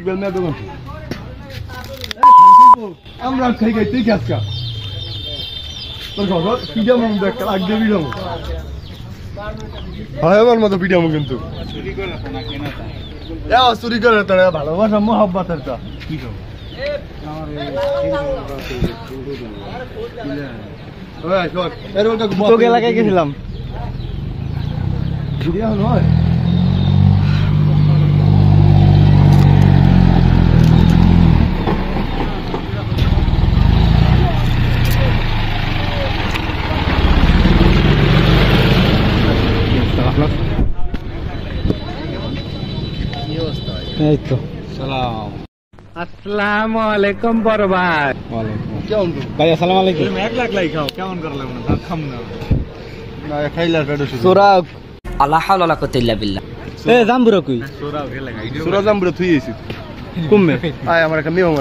ইকবাল মিয়া দোকান আমরা খাই খাই তুই খাস কা তোর ঘর পিজা মন দেখ লাগ দেবি রং হয় আমার মতো পিজা মন কিন্তু চুরি করে না কেনা তা চুরি করে তোরা ভালোবাসা মোহাব্বতের তা কি কর তোকে এলাকায় গেছিলাম নয় এই তো সালাম আসসালামু আলাইকুম বড় ভাই ওয়ালাইকুম কেমন ভাই আসসালামু আলাইকুম 1 লাখ লাই খাও কেমন করলাম না ভাত খাম না না খাইলা পেটো সুরা আল্লাহ হাওলা লা কুওয়াতা ইল্লা বিল্লাহ এ জামবুরা কই সুরা গেলা সুরা জামবুরা থুই আইছি কমবে আয় আমার একটা মেহমান